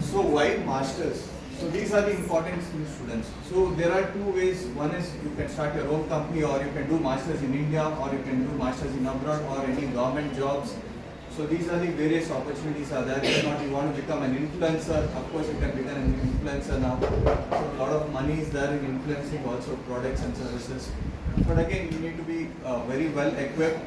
So why masters? So these are the important students. So there are two ways. One is you can start your own company, or you can do masters in India, or you can do masters in abroad, or any government jobs. So these are the various opportunities are there. If not you want to become an influencer, of course you can become an influencer now. So a lot of money is there in influencing also products and services. But again, you need to be very well equipped,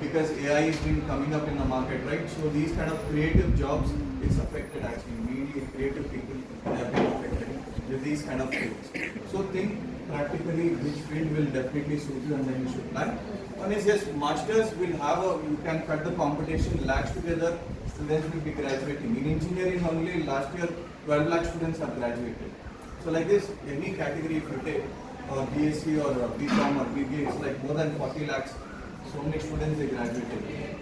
because AI has been coming up in the market, right? So these kind of creative jobs, it's affected actually. Mainly creative people, they have been affected with these kind of fields. So think practically which field will definitely suit you, and then you should plan. One is, yes, masters will have you can cut the competition lakhs together, students will be graduating. In engineering only last year 12 lakh students have graduated. So like this, any category if you take, or BSc or BCom or BBA, it's like more than 40 lakhs. So many students they graduated.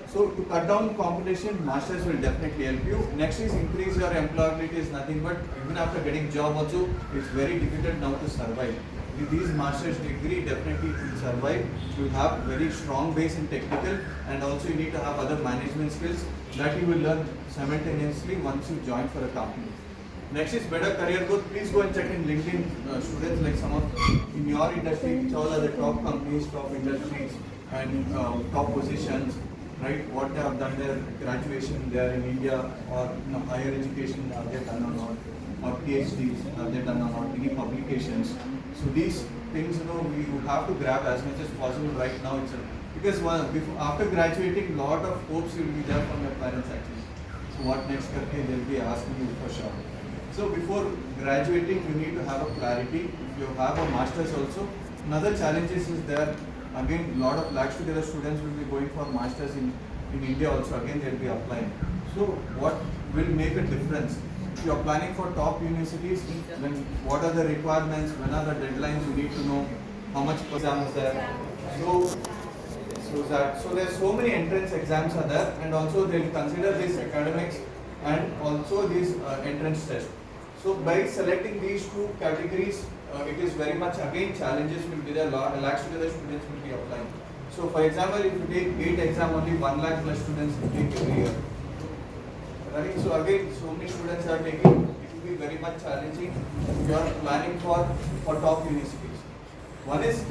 So to cut down competition, masters will definitely help you. Next is increase your employability is nothing but even after getting job also, it's very difficult now to survive. With these master's degree, definitely you will survive. You have very strong base in technical, and also you need to have other management skills that you will learn simultaneously once you join for a company. Next is better career growth. Please go and check in LinkedIn students like some of in your industry, which all are the top companies, top industries, and top positions, right? What they have done their graduation there in India, or higher education have they done or not, or PhDs have they done or not, any publications. So these things, we have to grab as much as possible right now itself, because after graduating, lot of hopes will be there from your parents actually. So what next karke they'll be asking you for sure. So before graduating, you need to have a clarity. If you have a master's also, another challenges is there. Again, lot of lakhs together students will be going for masters in India also. Again, they'll be applying. So what will make a difference? If you are planning for top universities, then what are the requirements? When are the deadlines? You need to know how much exams there. So there's so many entrance exams are there, and also they'll consider this academics and also these entrance tests. So by selecting these two categories, it is very much again challenges will be there. Lakhs together students will be applying. So for example, if you take 8 exam, only 1 lakh plus students will take every year. Right? So again, so many students are taking. It will be very much challenging if you are planning for top universities. One is,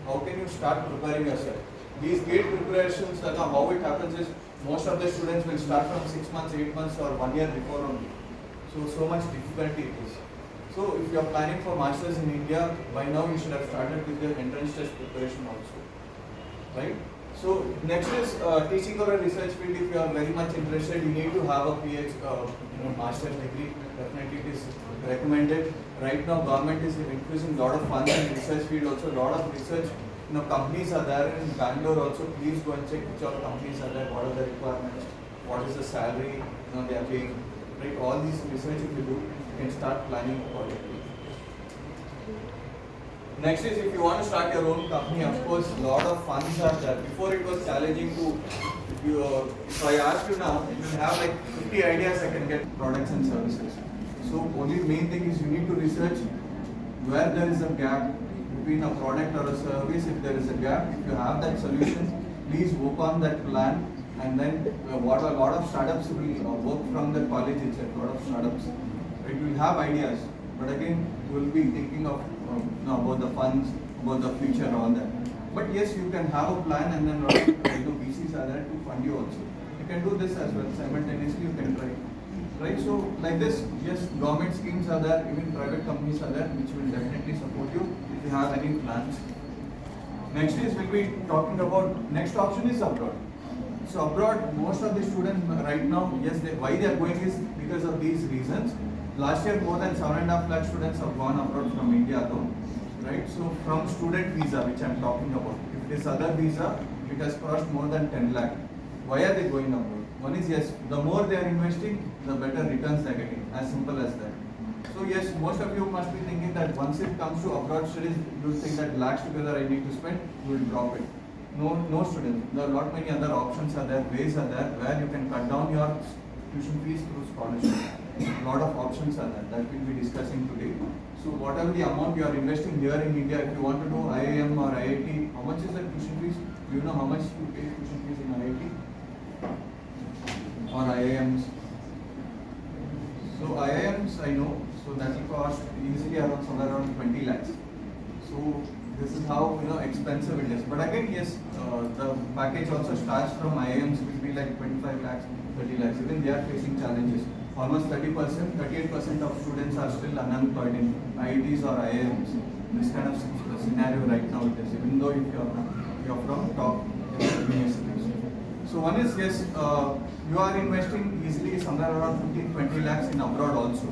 how can you start preparing yourself? These GATE preparations, how it happens is most of the students will start from 6 months, 8 months, or 1 year before only. So much difficulty it is. So if you are planning for masters in India, by now you should have started with the entrance test preparation also, right? So next is teaching or a research field. If you are very much interested, you need to have a PhD, master's degree. Definitely it is recommended. Right now, government is infusing a lot of funds in research field. Also, a lot of research companies are there in Bangalore. Also, please go and check which all companies are there. What are the requirements? What is the salary? They are paying. Right, all these research if you do, you can start planning accordingly. Next is, if you want to start your own company, of course, a lot of funds are there. Before it was challenging to, if I ask you now, you will have like 50 ideas I can get products and services. So only main thing is you need to research where there is a gap between a product or a service. If there is a gap, if you have that solution, please work on that plan. And then what a lot of startups will work from the college itself. A lot of startups, it will have ideas, but again you will be thinking of about the funds, about the future and all that. But yes, you can have a plan, and then VCs are there to fund you also. You can do this as well simultaneously. You can try, right? So like this, yes, government schemes are there, even private companies are there, which will definitely support you if you have any plans. Next is we'll be talking about next option is abroad. So abroad, most of the students right now, yes, why they are going is because of these reasons. Last year, more than 7.5 lakh students have gone abroad from India though, right? So from student visa, which I am talking about, if it is other visa, it has cost more than 10 lakh. Why are they going abroad? One is, yes, the more they are investing, the better returns they are getting, as simple as that. So yes, most of you must be thinking that once it comes to abroad studies, you will think that lakhs together I need to spend, you will drop it. No students. There are lot many other options are there, ways are there where you can cut down your tuition fees through scholarship. A lot of options are there that we'll be discussing today. So whatever the amount you are investing here in India, if you want to do IIM or IIT, how much is the tuition fees? Do you know how much you pay tuition fees in IIT or IIMs? So IIMs I know, so that will cost easily around somewhere around 20 lakhs. So this is how expensive it is. But again, yes, the package also starts from IIMs will be like 25 lakhs, 30 lakhs. Even they are facing challenges. Almost 30%, 38% of students are still unemployed in IITs or IIMs. This kind of scenario right now it is, even though if you're from top universities. So one is, yes, you are investing easily somewhere around 15-20 lakhs in abroad also.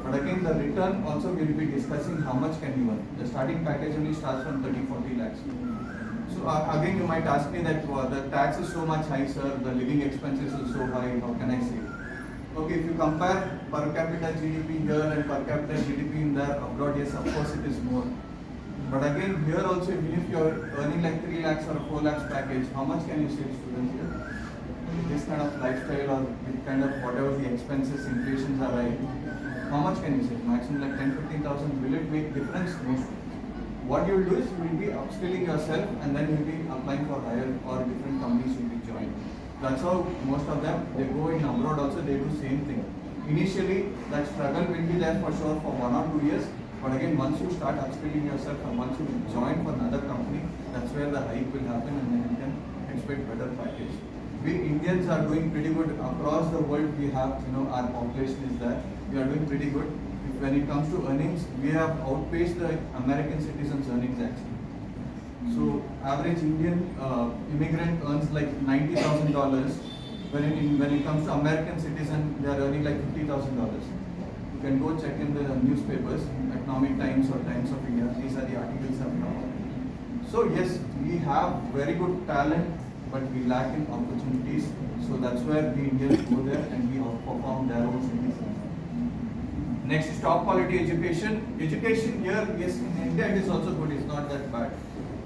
But again, the return also we will be discussing how much can you earn. The starting package only starts from 30-40 lakhs. So again, you might ask me that the tax is so much high, sir, the living expenses is so high, how can I save? Okay, if you compare per capita GDP here and per capita GDP in there abroad, yes, of course it is more. But again, here also, even if you are earning like 3 lakhs or 4 lakhs package, how much can you save students here? With this kind of lifestyle or with kind of whatever the expenses, inflations are high, how much can you save? Maximum like 10-15,000. Will it make difference? Most. What you will do is you will be upskilling yourself and then you will be applying for higher or different companies you will be joining. That's how most of them, they go in abroad also, they do same thing. Initially, that struggle will be there for sure for 1 or 2 years. But again, once you start upskilling yourself and once you join for another company, that's where the hike will happen and then you can expect better package. We Indians are doing pretty good across the world. We have, our population is there. We are doing pretty good. When it comes to earnings, we have outpaced the American citizens' earnings actually. So average Indian immigrant earns like $90,000. When it comes to American citizen, they are earning like $50,000. You can go check in the newspapers, Economic Times or Times of India. These are the articles have come out. So yes, we have very good talent, but we lack in opportunities. So that's where we Indians go there and we outperform their own citizens. Next is top quality education. Education here, yes, in India it is also good. It's not that bad.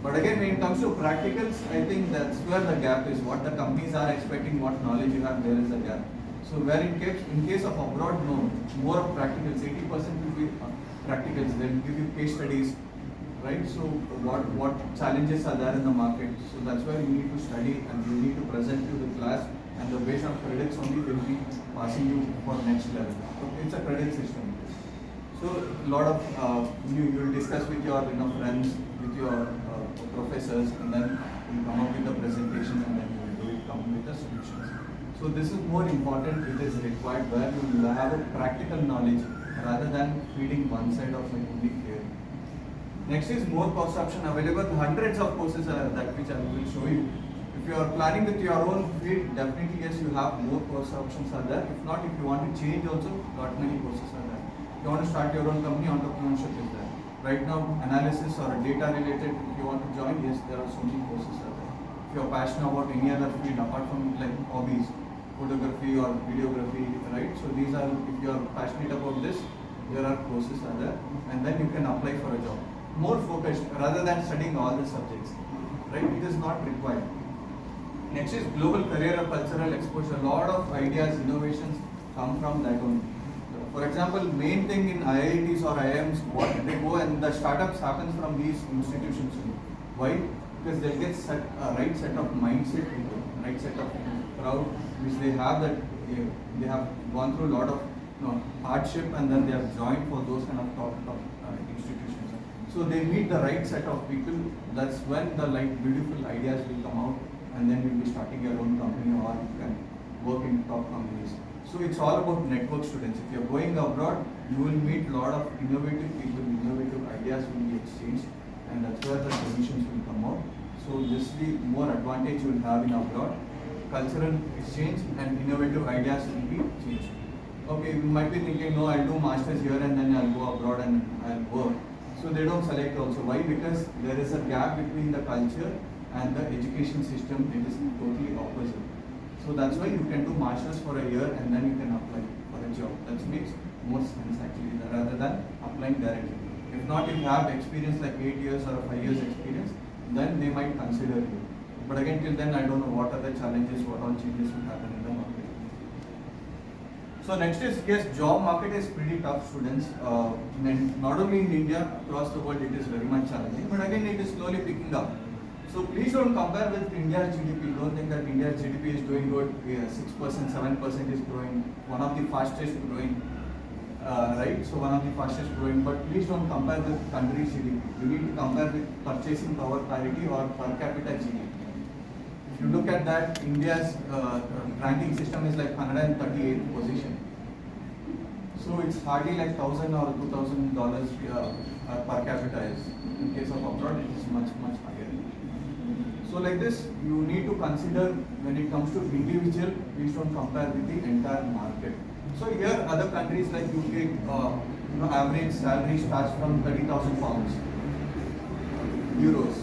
But again, when it comes to practicals, I think that's where the gap is. What the companies are expecting, what knowledge you have, there is a gap. So where in case of abroad, no, more of practicals. 80% will be practicals. They'll give you case studies, right? So what challenges are there in the market? So that's why you need to study and you need to present to the class. And the based on credits only will be passing you for next level. So it's a credit system. So a lot of you will discuss with your friends, with your professors, and then you come up with a presentation and then you will come with the solutions. So this is more important. It is required where you will have a practical knowledge rather than feeding one side of like only theory. Next is more course option available. Hundreds of courses are that which I will show you. If you are planning with your own field, definitely yes, you have more course options are there. If not, if you want to change also, lot many courses are there. If you want to start your own company, entrepreneurship is there. Right now, analysis or data related, if you want to join, yes, there are so many courses are there. If you are passionate about any other field apart from like hobbies, photography or videography, right? So these are, if you are passionate about this, there are courses are there, and then you can apply for a job. More focused rather than studying all the subjects, right? It is not required. Next is global career or cultural exposure. A lot of ideas, innovations come from that only. For example, main thing in IITs or IIMs, what they go and the startups happens from these institutions. Why? Because they get right set of mindset people, right set of crowd, which they have that they have gone through a lot of hardship and then they have joined for those kind of top institutions. So they meet the right set of people. That's when the beautiful ideas will come out, and then you'll be starting your own company or you can work in top companies. So it's all about network students. If you're going abroad, you will meet a lot of innovative people, innovative ideas will be exchanged, and that's where the solutions will come out. So this is the more advantage you will have in abroad. Cultural exchange and innovative ideas will be changed. Okay, you might be thinking, no, I'll do masters here and then I'll go abroad and I'll work. So they don't select also. Why? Because there is a gap between the culture and the education system. It is totally opposite. So that's why you can do masters for a year and then you can apply for a job. That makes more sense actually rather than applying directly. If not, if you have experience like 8 years or 5 years experience, then they might consider you. But again, till then, I don't know what are the challenges, what all changes will happen in the market. So next is, yes, job market is pretty tough, students. Not only in India, across the world it is very much challenging, but again it is slowly picking up. So please don't compare with India's GDP. Don't think that India's GDP is doing good. 6%, 7% is growing, one of the fastest growing. right? So one of the fastest growing, but please don't compare with country GDP. You need to compare with purchasing power parity or per capita GDP. If you look at that, India's ranking system is like 138th position. So it's hardly like $1,000 or $2,000 per capita is. In case of abroad, it is much higher. So like this, you need to consider when it comes to individual, please don't compare with the entire market. So here, other countries like UK, average salary starts from 30,000 pounds, euros.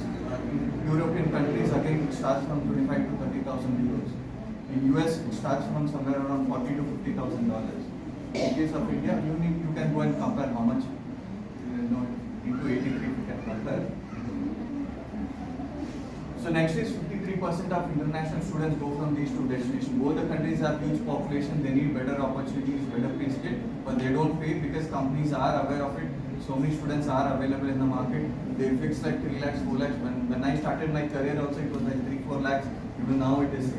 In European countries, again, it starts from 25 to 30,000 euros. In US, it starts from somewhere around 40 to $50,000. In case of India, you can go and compare how much, into 83 you can compare. So next is 53% of international students go from these two destinations. Both the countries have huge population, they need better opportunities, better pay scale, but they don't pay because companies are aware of it. So many students are available in the market. They fix like 3 lakhs, 4 lakhs. When I started my career also it was like 3-4 lakhs. Even now it is.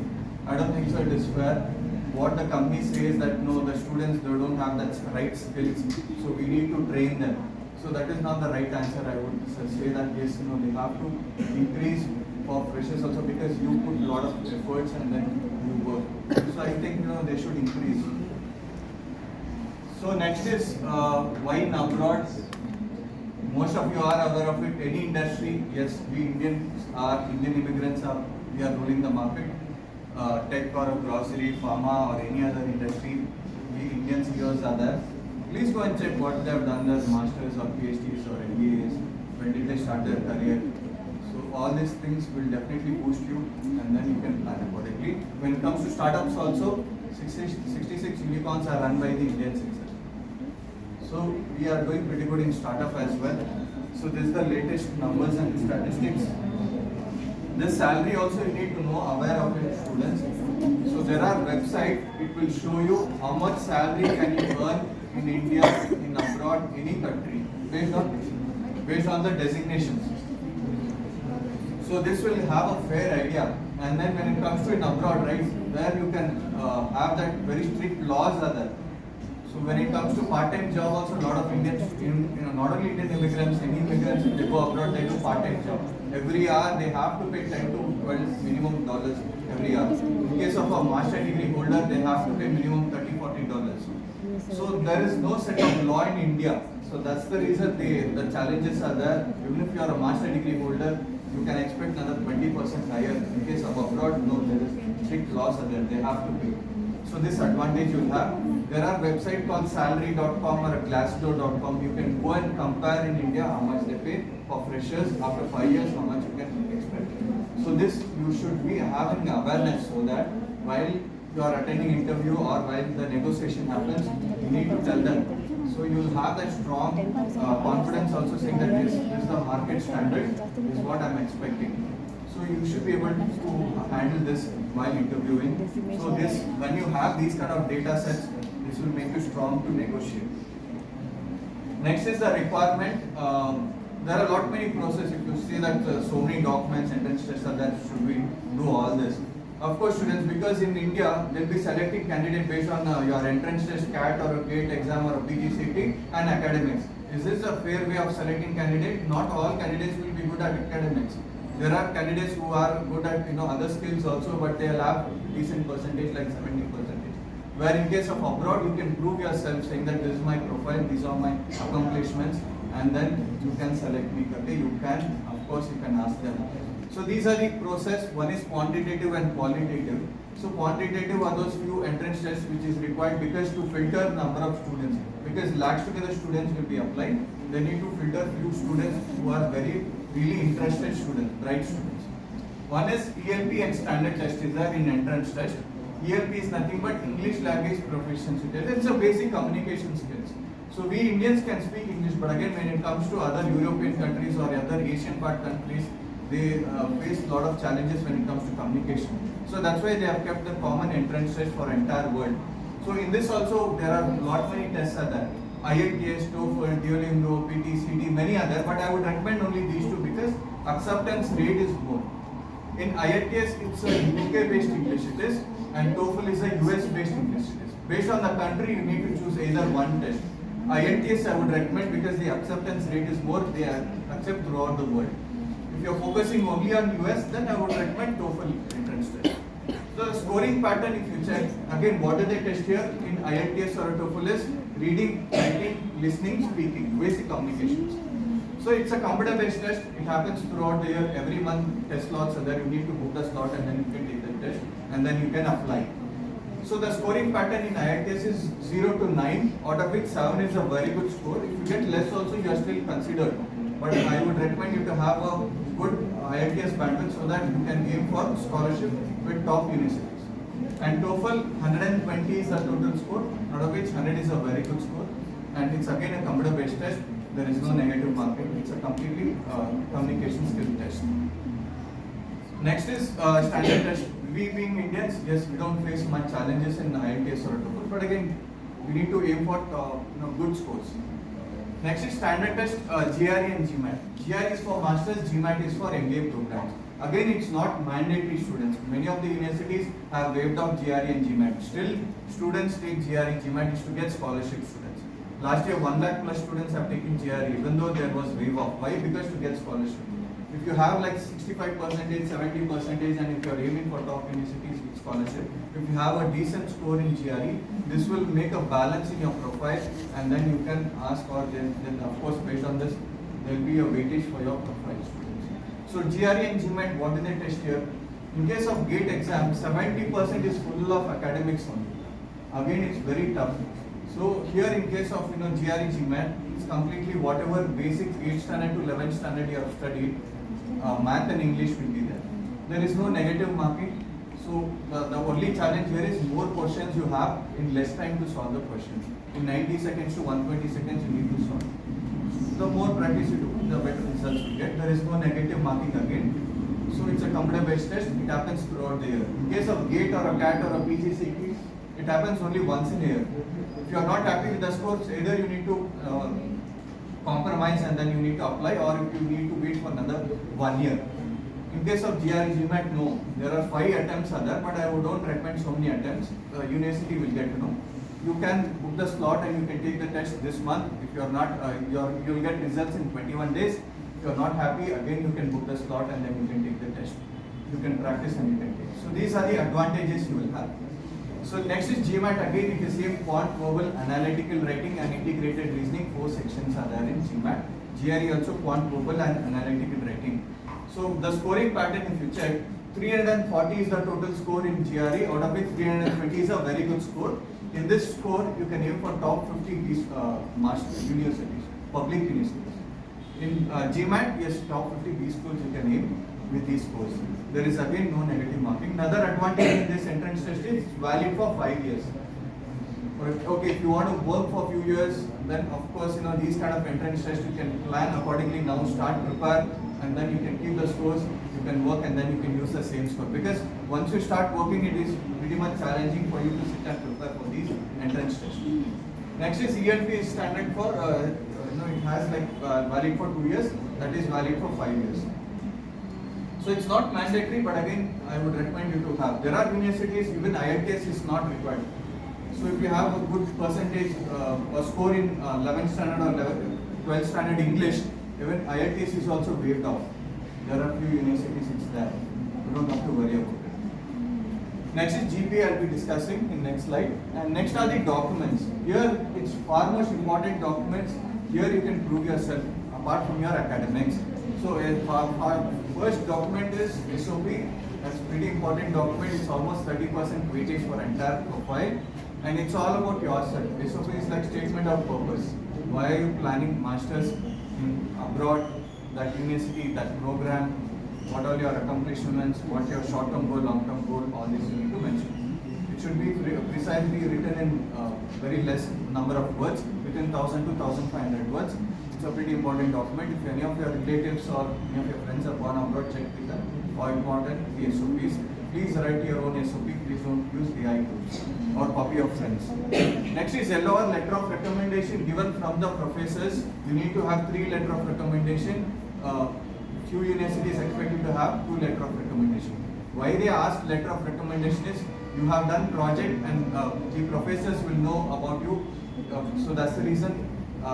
I don't think so it is fair. What the company says that no, the students they don't have that right skills, so we need to train them. So that is not the right answer. I would say that yes, they have to increase for freshers also because you put a lot of efforts and then you work. So I think they should increase. So next is why in abroad. Most of you are aware of it. Any industry, yes, we Indian immigrants we are ruling the market. Tech or grocery, pharma or any other industry, we Indian CEOs are there. Please go and check what they have done as masters or PhDs or MBAs. When did they start their career? So all these things will definitely boost you, and then you can plan accordingly. When it comes to startups also, 66 unicorns are run by the Indians itself. So we are doing pretty good in startup as well. So this is the latest numbers and statistics. This salary also you need to know, aware of it, students. So there are websites, it will show you how much salary can you earn in India, in abroad, any country, based on the designations. So this will have a fair idea. And then when it comes to in abroad, right, there you can have that very strict laws are there. So when it comes to part-time job also, a lot of Indians, not only Indian immigrants, any immigrants, if they go abroad, they do part-time job. Every hour they have to pay 10 to 12 minimum dollars every hour. In case of a master degree holder, they have to pay minimum $30-40. So there is no set of law in India. So that's the reason the challenges are there. Even if you are a master degree holder, you can expect another 20% higher. In case of abroad, no, there is strict laws are there. They have to pay. So this advantage you have. There are websites called salary.com or glassdoor.com. You can go and compare in India how much they pay for freshers after 5 years, how much you can expect. So this you should be having awareness so that while you are attending interview or while the negotiation happens, you need to tell them. So you will have that strong confidence also saying that this is the market standard, is what I am expecting. So you should be able to handle this while interviewing. So this, when you have these kind of data sets, this will make you strong to negotiate. Next is the requirement. There are a lot many processes. If you see that so many documents, entrance tests are there, should we do all this? Of course, students, because in India, they'll be selecting candidate based on your entrance test, CAT or a GATE exam or a PGCET and academics. Is this a fair way of selecting candidate? Not all candidates will be good at academics. There are candidates who are good at other skills also, but they'll have decent percentage like 70%. Where in case of abroad, you can prove yourself saying that this is my profile, these are my accomplishments, and then you can select me. Okay, you can, of course, you can ask them. So these are the process. One is quantitative and qualitative. So quantitative are those few entrance tests which is required because to filter number of students. Because lakhs together students will be applied. They need to filter few students who are really interested students, bright students. One is ELP and standard test is there in entrance test. ELP is nothing but English language proficiency test. It's a basic communication skills. So we Indians can speak English, but again when it comes to other European countries or other Asian part countries, they face a lot of challenges when it comes to communication. So that's why they have kept the common entrance test for entire world. So in this also there are lot many tests are there. IELTS, TOEFL, Duolingo, PTCD, many other, but I would recommend only these two because acceptance rate is more. In IELTS, it's a UK based English it is, and TOEFL is a US based English it is. Based on the country, you need to choose either one test. IELTS I would recommend because the acceptance rate is more, they accept throughout the world. If you're focusing only on US, then I would recommend TOEFL entrance test. The scoring pattern, if you check, again, what do they test here in IELTS or TOEFL is reading, writing, listening, speaking, basic communications. So it's a computer-based test. It happens throughout the year. Every month, test slots are there. You need to book the slot and then you can take the test and then you can apply. So the scoring pattern in IELTS is 0 to 9, out of which 7 is a very good score. If you get less also, you are still considered. But I would recommend you to have a good IELTS bandwidth so that you can aim for scholarship with top universities. And TOEFL 120 is the total score, out of which 100 is a very good score. And it's again a computer-based test. There is no negative marking. It's a completely communication skill test. Next is standard test. We being Indians, yes, we don't face much challenges in IELTS or TOEFL, but again, we need to aim for good scores. Next is standard test, GRE and GMAT. GRE is for masters, GMAT is for MBA programs. Again, it's not mandatory students. Many of the universities have waived off GRE and GMAT. Still, students take GRE, GMAT is to get scholarship students. Last year, 1 lakh plus students have taken GRE, even though there was waive off. Why? Because to get scholarship. If you have like 65%, 70%, and if you are aiming for top universities with scholarship, if you have a decent score in GRE, this will make a balance in your profile, and then you can ask, or then of course based on this, there will be a weightage for your profile students. So GRE and GMAT, what do they test here? In case of GATE exam, 70% is full of academics only. Again, it's very tough. So here in case of GRE, GMAT, it's completely whatever basic 8th standard to 11th standard you have studied, math and English will be there. There is no negative marking. So the only challenge here is more questions you have in less time to solve the questions. In 90 seconds to 120 seconds you need to solve. The more practice you do, the better results you get. There is no negative marking again. So it's a computer-based test. It happens throughout the year. In case of GATE or a CAT or a PGCE, it happens only once in a year. If you are not happy with the scores, either you need to compromise and then you need to apply, or if you need to wait for another 1 year. In case of GRE, GMAT, no. There are 5 attempts are there, but I don't recommend so many attempts. The university will get to know. You can book the slot and you can take the test this month. If you are not, you'll get results in 21 days. If you are not happy, again you can book the slot and then you can take the test. You can practice and you can take. So these are the advantages you will have. So next is GMAT. Again, it is same quant, verbal, analytical writing and integrated reasoning. 4 sections are there in GMAT. GRE also quant, verbal and analytical writing. So the scoring pattern, if you check, 340 is the total score in GRE, out of which 320 is a very good score. In this score, you can aim for top 50 master universities, public universities. In GMAT, yes, top 50 B schools you can aim with these scores. There is again no negative marking. Another advantage in this entrance test is valid for 5 years. Okay, if you want to work for a few years, then of course these kind of entrance tests you can plan accordingly now, start prepare, and then you can keep the scores, you can work and then you can use the same score. Because once you start working, it is pretty much challenging for you to sit and prepare for these entrance tests. Next is ELP is standard for, it has like valid for 2 years, that is valid for 5 years. So it's not mandatory, but again, I would recommend you to have. There are universities, even IELTS is not required. So if you have a good percentage, a score in 11th standard or 12th standard English, even IELTS is also waived off. There are few universities it's there. You don't have to worry about it. Next is GPA, I'll be discussing in next slide. And next are the documents. Here, it's far most important documents. Here you can prove yourself apart from your academics. So our first document is SOP. That's pretty important document. It's almost 30% weightage for entire profile. And it's all about yourself. SOP is like statement of purpose. Why are you planning masters in abroad, that university, that program, what are your accomplishments, what your short-term goal, long-term goal, all this you need to mention. It should be precisely written in very less number of words, within 1000 to 1500 words. It's a pretty important document. If any of your relatives or any of your friends are born abroad, check with them. How important the SOPs. Please write your own SOP. Please don't use AI tools or copy of friends. Next is LOR, letter of recommendation given from the professors. You need to have 3 letter of recommendation. Few universities expect you to have 2 letter of recommendation. Why they ask letter of recommendation is you have done project and the professors will know about you. So that's the reason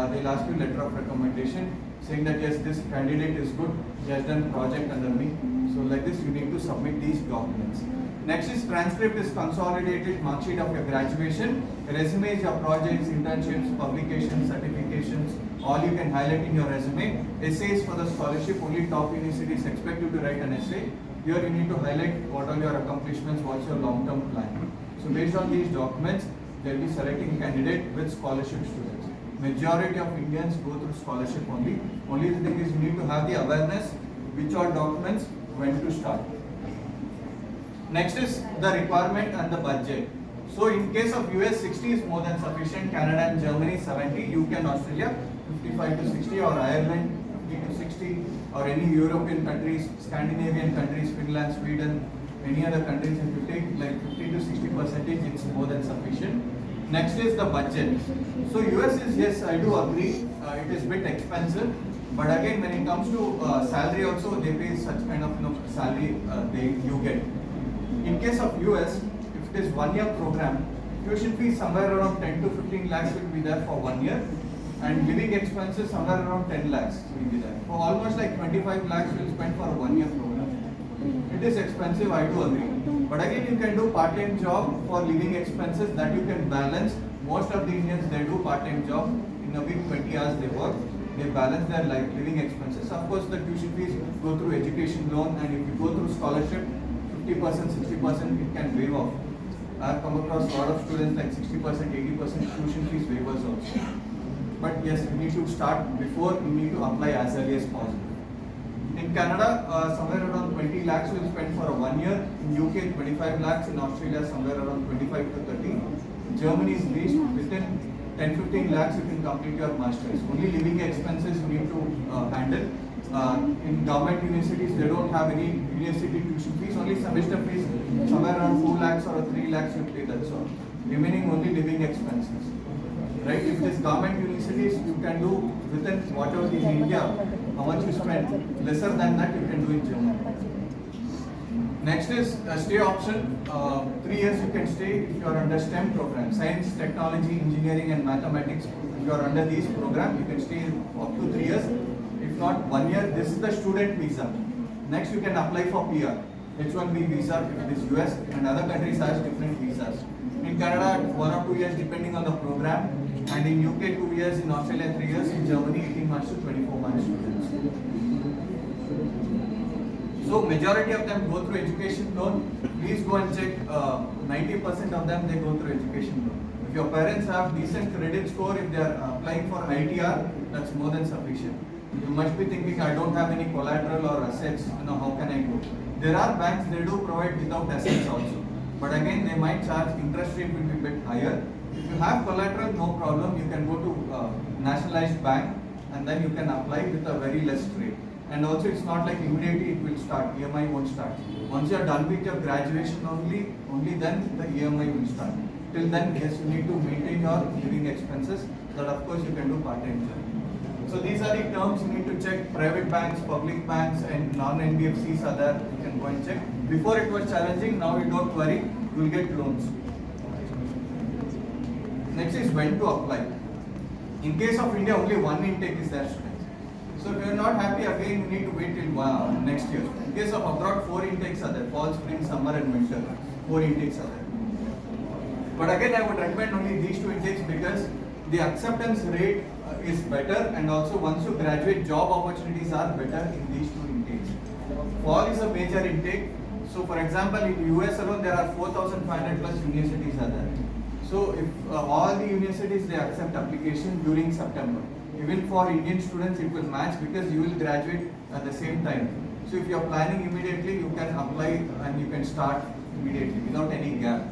they'll ask you letter of recommendation saying that yes, this candidate is good, he has done project under me. So like this, you need to submit these documents. Next is transcript is consolidated mark sheet of your graduation. Resume is your projects, internships, publications, certifications, all you can highlight in your resume. Essays for the scholarship, only top universities expect you to write an essay. Here you need to highlight what are your accomplishments, what's your long-term plan. So based on these documents, they'll be selecting candidate with scholarship students. Majority of Indians go through scholarship only. Only the thing is you need to have the awareness which all documents, when to start. Next is the requirement and the budget. So in case of US, 60 is more than sufficient. Canada and Germany 70, UK and Australia 55 to 60, or Ireland 50 to 60, or any European countries, Scandinavian countries, Finland, Sweden, any other countries, if you take like 50 to 60%, it's more than sufficient. Next is the budget. So US is, yes, I do agree, it is bit expensive, but again when it comes to salary also, they pay such kind of salary you get. In case of US, if it is 1 year program, tuition fees somewhere around 10 to 15 lakhs will be there for 1 year, and living expenses somewhere around 10 lakhs will be there. For almost like 25 lakhs will spend for a 1 year program. It is expensive, I do agree. But again, you can do part-time job for living expenses that you can balance. Most of the Indians, they do part-time job. In a week, 20 hours they work. They balance their living expenses. Of course, the tuition fees go through education loan, and if you go through scholarship, 50%, 60% it can waive off. I have come across a lot of students like 60%, 80% tuition fees waivers also. But yes, you need to start before, you need to apply as early as possible. In Canada, somewhere around 20 lakhs will spend for a 1 year. In UK, 25 lakhs. In Australia, somewhere around 25 to 30. Germany is least. Within 10-15 lakhs, you can complete your masters. Only living expenses you need to handle. In government universities, they don't have any university tuition fees. Only semester fees, somewhere around 4 lakhs or 3 lakhs you pay. That's all. Remaining only living expenses. Right? If it is government universities, you can do within whatever in India, how much you spend. Lesser than that, you can do in Germany. Next is stay option. 3 years you can stay if you are under STEM program. Science, technology, engineering and mathematics. If you are under these program, you can stay up to 3 years. If not 1 year, this is the student visa. Next you can apply for PR. H1B visa if it is US, and other countries has different visas. In Canada, 1 or 2 years depending on the program, and in UK 2 years, in Australia 3 years, in Germany 18 months to 24 months students. So majority of them go through education loan. Please go and check. 90% of them, they go through education loan. If your parents have decent credit score, if they are applying for ITR, that's more than sufficient. You must be thinking, I don't have any collateral or assets, how can I go? There are banks, they do provide without assets also. But again, they might charge, interest rate will be a bit higher. If you have collateral, no problem, you can go to nationalized bank, and then you can apply with a very less rate. And also it's not like immediately it will start, EMI won't start. Once you are done with your graduation only then the EMI will start. Till then, yes, you need to maintain your living expenses, that of course you can do part-time job. So these are the terms you need to check. Private banks, public banks and non-NBFCs are there, you can go and check. Before it was challenging, now you don't worry, you will get loans. Next is when to apply. In case of India, only one intake is there, students. So if you are not happy, again you need to wait till next year. In case of abroad, 4 intakes are there, fall, spring, summer and winter. 4 intakes are there. But again, I would recommend only these 2 intakes because the acceptance rate is better, and also once you graduate, job opportunities are better in these 2 intakes. Fall is a major intake. So for example, in US alone, there are 4,500 plus universities are there. So if all the universities, they accept application during September. Even for Indian students, it will match because you will graduate at the same time. So if you are planning immediately, you can apply and you can start immediately without any gap.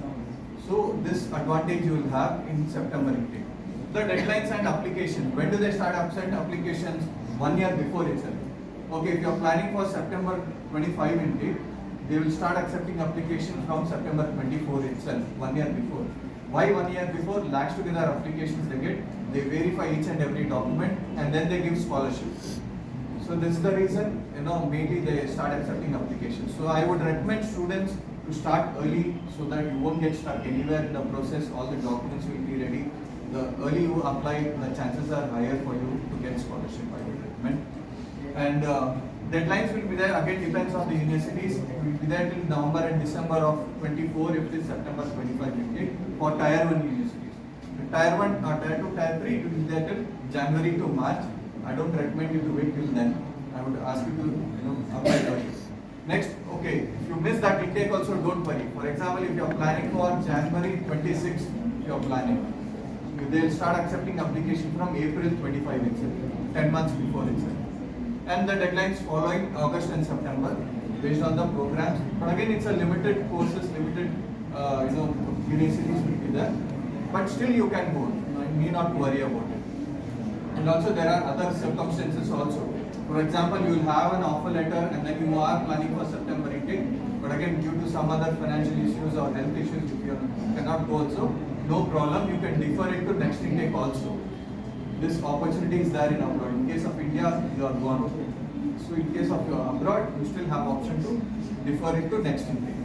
So this advantage you will have in September intake. The deadlines and application. When do they start accepting applications? 1 year before itself. Okay, if you are planning for September 25 intake, they will start accepting application from September 24 itself, 1 year before. Why 1 year before? Lakhs together applications they get, they verify each and every document, and then they give scholarship. So this is the reason, mainly they start accepting applications. So I would recommend students to start early so that you won't get stuck anywhere in the process. All the documents will be ready. the early you apply, the chances are higher for you to get scholarship, I would recommend. And deadlines will be there, again depends on the universities. It will be there till November and December of 24, if it is September 25 58 for Tier 1 universities. The Tier 1 or Tier 2, Tier 3, it will be there till January to March. I don't recommend you to wait till then. I would ask you to apply early. Next, okay, if you miss that intake also, don't worry. For example, if you are planning for January 26, you are planning, they'll start accepting application from April 25 itself, 10 months before itself. And the deadlines following August and September based on the programs. But again, it's a limited courses, limited universities will be there. But still you can go. You need not worry about it. And also there are other circumstances also. For example, you will have an offer letter and then you are planning for September intake. But again, due to some other financial issues or health issues, if you cannot go also, no problem. You can defer it to next intake also. This opportunity is there in abroad. In case of India, you are gone. So in case of your abroad, you still have option to defer it to next intake.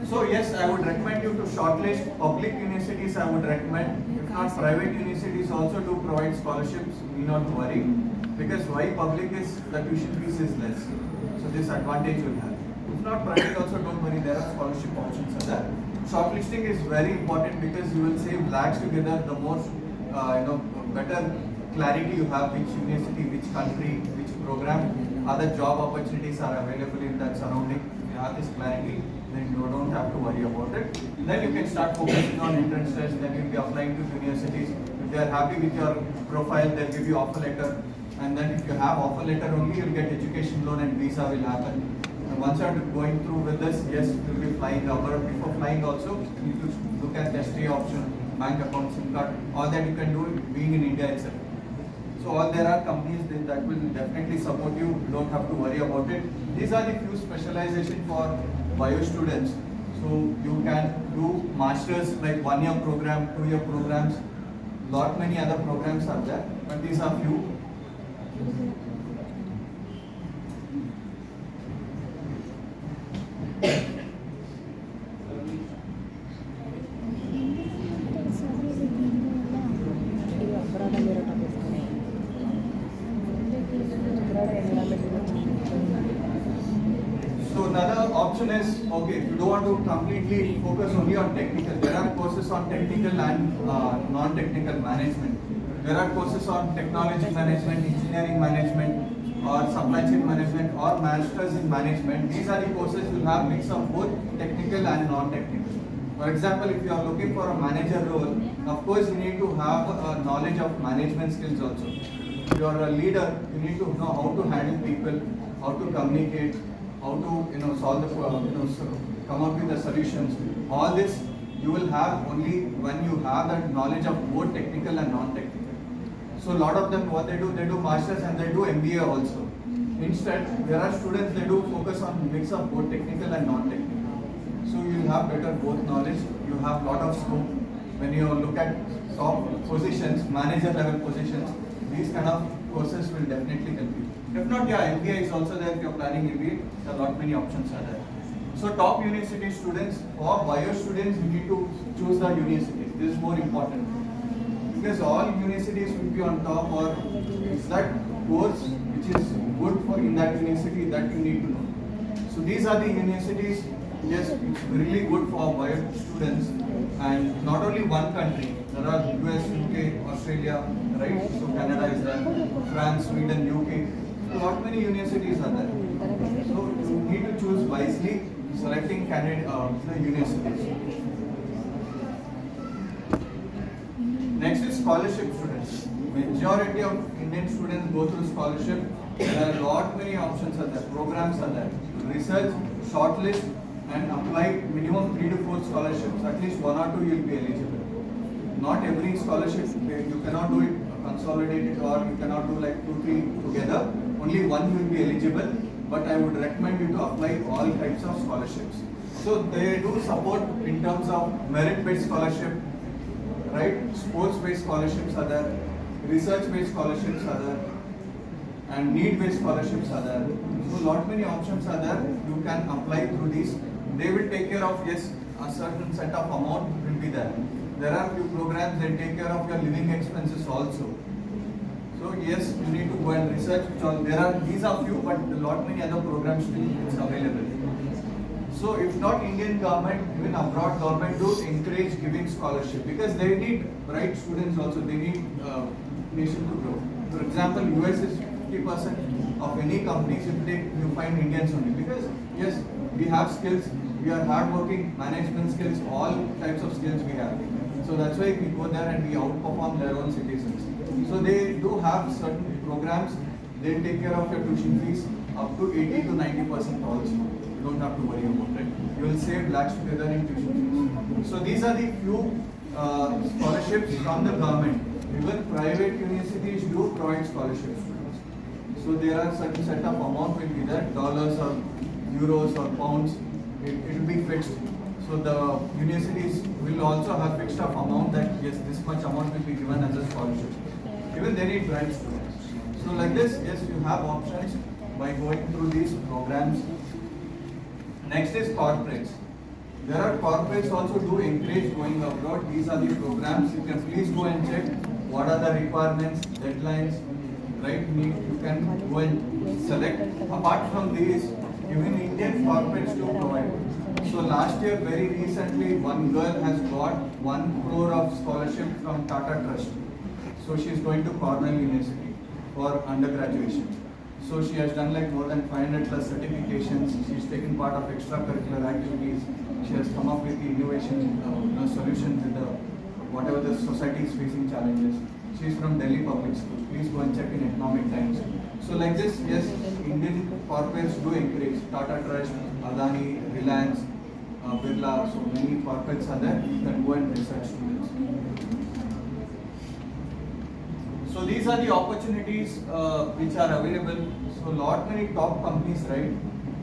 So yes, I would recommend you to shortlist public universities. I would recommend, if not private universities, also do provide scholarships. Need not worry, because why public is the tuition fees is less. So this advantage will have. If not private, also don't worry. There are scholarship options are there. Shortlisting is very important because you will save lakhs together. The more better clarity you have, which university, which country, which program, other job opportunities are available in that surrounding. If you have this clarity, then you don't have to worry about it. Then you can start focusing on entrance tests. Then you'll be applying to universities. If they are happy with your profile, they'll give you offer letter. And then if you have offer letter only, you'll get education loan and visa will happen. Once you are going through with this, yes, you will be flying abroad. Before flying also, you need to look at the stay option, bank account, SIM card, all that you can do being in India itself. So all there are companies that will definitely support you. You don't have to worry about it. These are the few specialization for bio students. So you can do masters like 1-year program, 2-year programs. Lot many other programs are there, but these are few. So another option is, okay, if you don't want to completely focus only on technical, there are courses on technical and non-technical management. There are courses on technology management, engineering management, or supply chain management, or masters in management. These are the courses you will have mix of both technical and non-technical. For example, if you are looking for a manager role, of course you need to have a knowledge of management skills also. If you are a leader, you need to know how to handle people, how to communicate, how to solve the come up with the solutions. All this you will have only when you have that knowledge of both technical and non-technical. So a lot of them, what they do masters and they do MBA also. Instead, there are students, they do focus on mix of both technical and non-technical. So you will have better both knowledge. You have lot of scope. When you look at top positions, manager level positions, these kind of courses will definitely help you. If not, yeah, MBA is also there. If you are planning MBA, there are lot many options are there. So top university students or bio students, you need to choose the universities. This is more important. Because all universities will be on top, or it's that course which is good for in that university that you need to know. So these are the universities, yes, it's really good for bio students, and not only one country. There are US, UK, Australia, right? So Canada is there, France, Sweden, UK. A lot many universities are there. So you need to choose wisely, selecting the universities. Next is scholarship students. Majority of Indian students go through scholarship. There are lot many options are there, programs are there. Research, shortlist, and apply minimum 3 to 4 scholarships. At least 1 or 2 you will be eligible. Not every scholarship, you cannot do it consolidated, or you cannot do like 2, 3 together. Only one will be eligible. But I would recommend you to apply all types of scholarships. So they do support in terms of merit-based scholarship, right? Sports-based scholarships are there, research-based scholarships are there, and need-based scholarships are there. So lot many options are there. You can apply through these. They will take care of, yes, a certain set of amount will will be there. There are few programs that take care of your living expenses also. So yes, you need to go and research. These are few, but a lot many other programs still it's available. So if not Indian government, even abroad government do encourage giving scholarship because they need bright students also. They need nation to grow. For example, US is 50% of any companies. If you find Indians only because yes, we have skills. We are hardworking, management skills, all types of skills we have. So that's why we go there and we outperform their own citizens. So they do have certain programs. They take care of your tuition fees up to 80 to 90% also. You don't have to worry about it. You will save lakhs together in tuition fees. So these are the few scholarships from the government. Even private universities do provide scholarships. So there are certain set of amount will be there, dollars or euros or pounds. It will be fixed. So the universities will also have fixed of amount that yes, this much amount will be given as a scholarship. Even they need bright students. So like this, yes, you have options by going through these programs. Next is corporates. There are corporates also do encourage going abroad. These are the programs. You can please go and check what are the requirements, deadlines, right? You can go and select. Apart from these, even Indian corporates do provide. So last year, very recently, one girl has got 1 crore of scholarship from Tata Trust. So she is going to Cornell University for undergraduation. So she has done like more than 500 plus certifications. She's taken part of extracurricular activities. She has come up with the innovation solutions with the whatever the society is facing challenges. She is from Delhi Public School. Please go and check in Economic Times. So like this, yes, Indian corporates do encourage Tata Trust, Adani, Reliance, Birla. So many corporates are there. You can go and research students. So these are the opportunities which are available. So lot many top companies, right?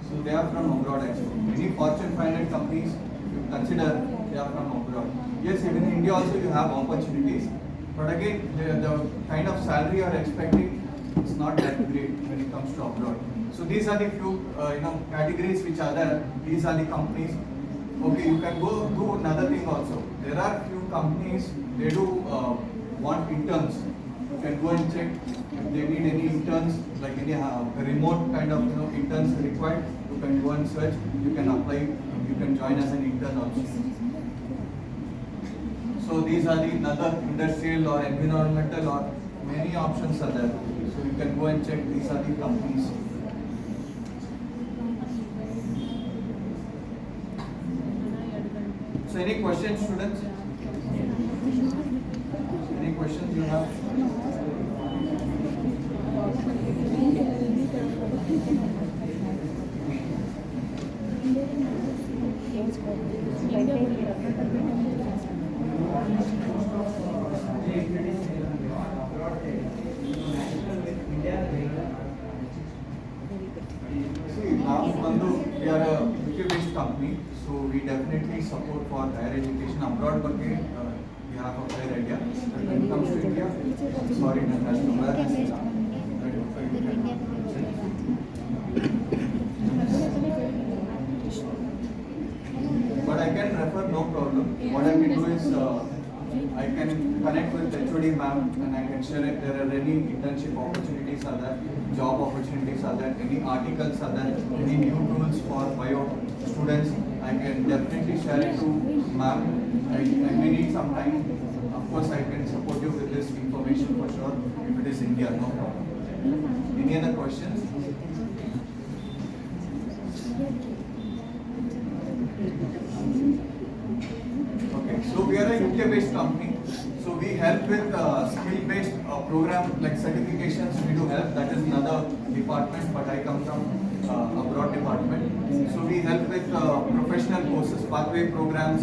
So they are from abroad actually. Many Fortune 500 companies, you consider they are from abroad. Yes, even in India also you have opportunities. But again, the kind of salary you are expecting, it's not that great when it comes to abroad. So these are the few categories which are there. These are the companies. Okay, you can go do another thing also. There are few companies, they do want interns. You can go and check if they need any interns, like any remote kind of interns required. You can go and search. You can apply. You can join as an intern also. So these are the another industrial or environmental or many options are there. So you can go and check. These are the companies. So any questions, students? Any questions you have? See, now Bandhu, we are a UK-based company, so we definitely support for higher education abroad. But we have a fair idea. But when it comes to India, sorry, national awareness. But I can refer, no problem. What I can do is I can connect with HOD ma'am and I can share if there are any internship opportunities are there, job opportunities are there, any articles are there, any new tools for bio students. I can definitely share it to ma'am. I may need some time. Of course, I can support you with this information for sure. If it is India, no problem. Any other questions? Okay, so we are a UK-based company. So we help with skill-based program like certifications. We do help. That is another department, but I come from abroad department. So we help with professional courses, pathway programs,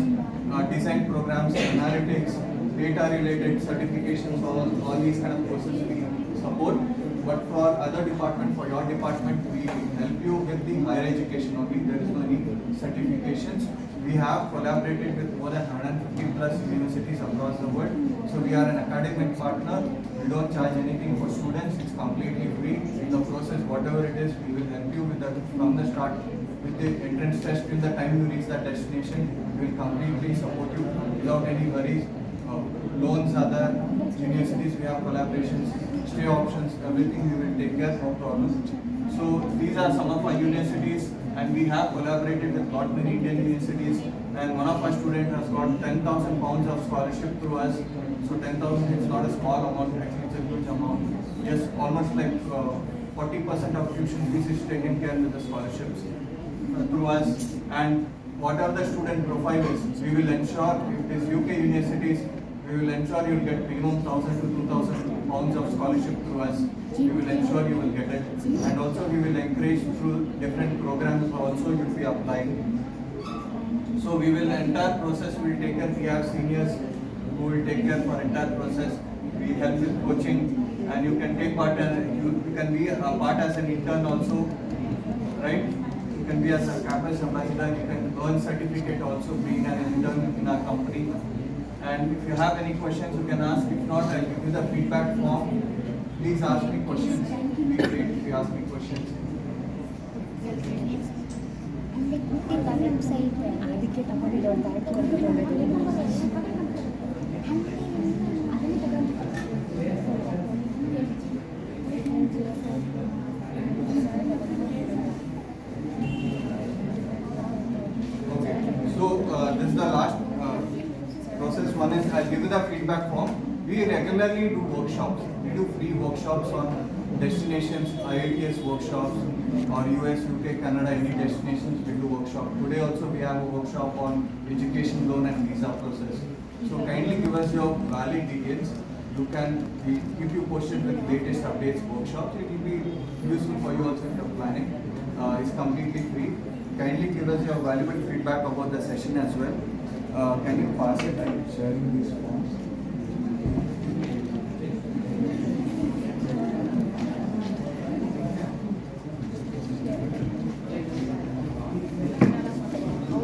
design programs, analytics, data-related certifications. All these kind of courses we support. But for other department, for your department, we help you with the higher education only. There is no any certifications. We have collaborated with more than 150 plus universities across the world. So we are an academic partner. We don't charge anything for students. It's completely free. In the process, whatever it is, we will help you with that from the start with the entrance test till the time you reach that destination. We will completely support you without any worries. Loans are there, universities we have collaborations, stay options, everything we will take care, no problem. So these are some of our universities, and we have collaborated with lot many Indian universities, and one of our students has got 10,000 pounds of scholarship through us. So 10,000 is not a small amount, actually it's a huge amount. Just almost like 40% of tuition fees is taken care with the scholarships through us. And whatever the student profile is, we will ensure if it is UK universities, we will ensure you will get minimum 1,000 to 2,000 pounds of scholarship through us. We will ensure you will get it. And also we will encourage through different programs also you will be applying. So we will, entire process will take care. We have seniors who will take care for entire process. We help with coaching, and you can take part and you can be a part as an intern also, right? You can be as a campus ambassador, you can earn certificate also being an intern in our company. And if you have any questions, you can ask. If not, I'll give you the feedback form. Please ask me questions. It will be great if you ask me questions. ಅದಕ್ಕೆ ತಗೊಂಡಿರೋ ಒಂದು ಆಯ್ಕೆ Okay. So this is the last process. One is I'll give you the feedback form. We regularly do workshops. We do free workshops on destinations, IELTS workshops, or US, UK, Canada, any destinations we do workshop. Today also we have a workshop on education loan and visa process. So kindly give us your valid details. We keep you posted with latest updates, workshops. It will be useful for you also in your planning. It's completely free. Kindly give us your valuable feedback about the session as well. Can you pass it? I'm sharing this form.